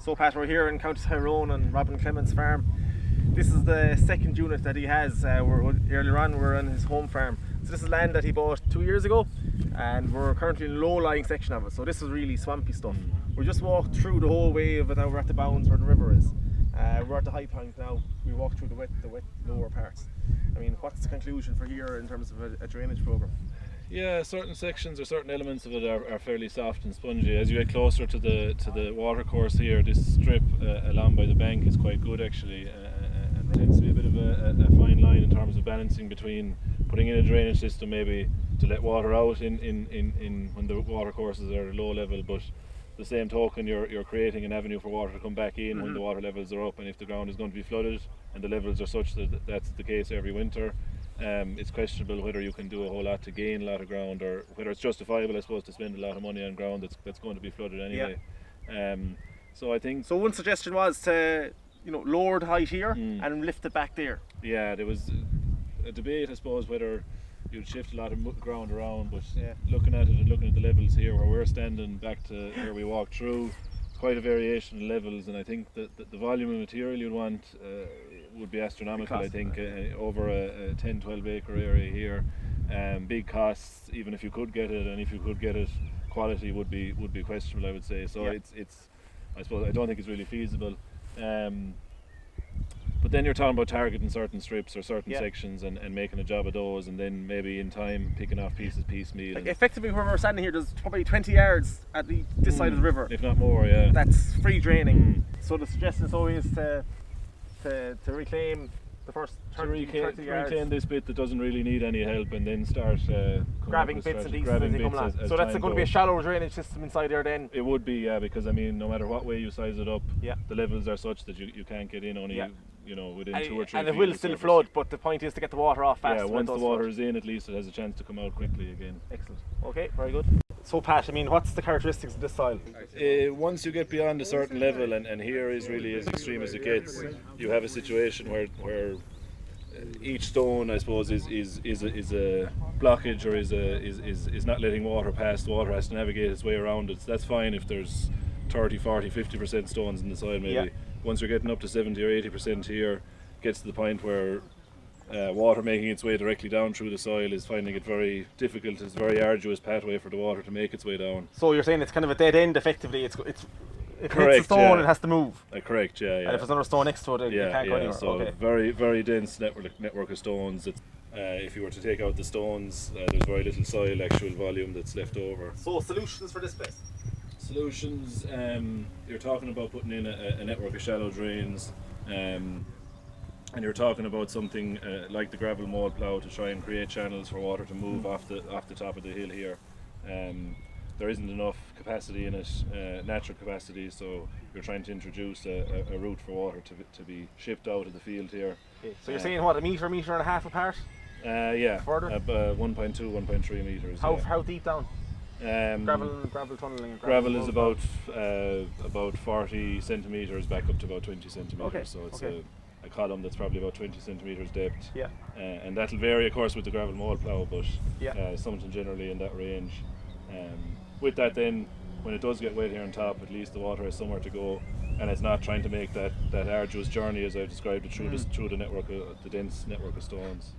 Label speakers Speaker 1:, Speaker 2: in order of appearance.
Speaker 1: So Pat, we're here in County Tyrone on Robin Clement's farm. This is the second unit that he has. Earlier on we're on his home farm. So this is land that he bought 2 years ago, and we're currently in the low-lying section of it. So this is really swampy stuff. We just walked through the whole way of it. Now we're at the bounds where the river is. We're at the high point now. We walked through the wet lower parts. I mean, what's the conclusion for here in terms of a drainage programme?
Speaker 2: Yeah, certain sections or certain elements of it are fairly soft and spongy. As you get closer to the water course here, this strip along by the bank is quite good actually, and tends to be a bit of a fine line in terms of balancing between putting in a drainage system maybe to let water out in when the water courses are at a low level, but the same token you're creating an avenue for water to come back in when the water levels are up, and if the ground is going to be flooded and the levels are such that that's the case every winter. It's questionable whether you can do a whole lot to gain a lot of ground, or whether it's justifiable, I suppose, to spend a lot of money on ground that's going to be flooded anyway. So I think.
Speaker 1: So one suggestion was to, lower the height here and lift it back there.
Speaker 2: Yeah, there was a debate, I suppose, whether you'd shift a lot of ground around, but looking at it and looking at the levels here where we're standing back to where we walked through, quite a variation in levels, and I think that the volume of material you'd want would be astronomical. I think over a 10-12 acre area here, big costs even if you could get it, and if you could get it, quality would be questionable, I would say. So it's I suppose I don't think it's really feasible. But then you're talking about targeting certain strips or certain sections and making a job of those, and then maybe in time picking off pieces piecemeal.
Speaker 1: Like effectively where we're standing here, there's probably 20 yards at this side of the river.
Speaker 2: If not more, yeah.
Speaker 1: That's free draining. So the suggestion is always to reclaim the first 30 yards.
Speaker 2: Reclaim this bit that doesn't really need any help, and then start
Speaker 1: grabbing bits and pieces as they come along. So that's going to be a shallow drainage system inside there then?
Speaker 2: It would be, yeah, because I mean, no matter what way you size it up, the levels are such that you can't get in only within 2 or 3 feet.
Speaker 1: And it will still flood, but the point is to get the water off fast.
Speaker 2: Yeah, once the water is in, at least it has a chance to come out quickly again.
Speaker 1: Excellent. Okay, very good. So Pat, I mean, what's the characteristics of this soil?
Speaker 2: Once you get beyond a certain level, and here is really as extreme as it gets, you have a situation where each stone, I suppose, is a blockage, or is not letting water pass. The water has to navigate its way around it. So that's fine if there's 30, 40, 50% stones in the soil maybe.
Speaker 1: Yeah.
Speaker 2: Once you're getting up to 70 or 80% here, gets to the point where water making its way directly down through the soil is finding it very difficult. It's a very arduous pathway for the water to make its way down.
Speaker 1: So you're saying it's kind of a dead end effectively. If it hits a stone, it has to move.
Speaker 2: Correct, yeah.
Speaker 1: And if there's another stone next to it, it can't go anywhere.
Speaker 2: So very, very dense network of stones. If you were to take out the stones, there's very little soil actual volume that's left over.
Speaker 1: So solutions for this place?
Speaker 2: Solutions, you're talking about putting in a network of shallow drains, and you're talking about something like the gravel mold plough to try and create channels for water to move off the top of the hill here. There isn't enough capacity in it, natural capacity, so you're trying to introduce a route for water to be shipped out of the field here.
Speaker 1: Okay. So you're saying what, a metre and a half apart?
Speaker 2: Yeah,
Speaker 1: further?
Speaker 2: 1.2, 1.3 metres.
Speaker 1: How deep down? Gravel tunnelling.
Speaker 2: Gravel is about 40 centimetres back up to about 20 centimetres.
Speaker 1: Okay.
Speaker 2: So it's a column that's probably about 20 centimetres depth.
Speaker 1: Yeah.
Speaker 2: And that'll vary, of course, with the gravel mold plough, but something generally in that range. With that, then, when it does get wet here on top, at least the water has somewhere to go, and it's not trying to make that arduous journey as I described it through the network, the dense network of stones.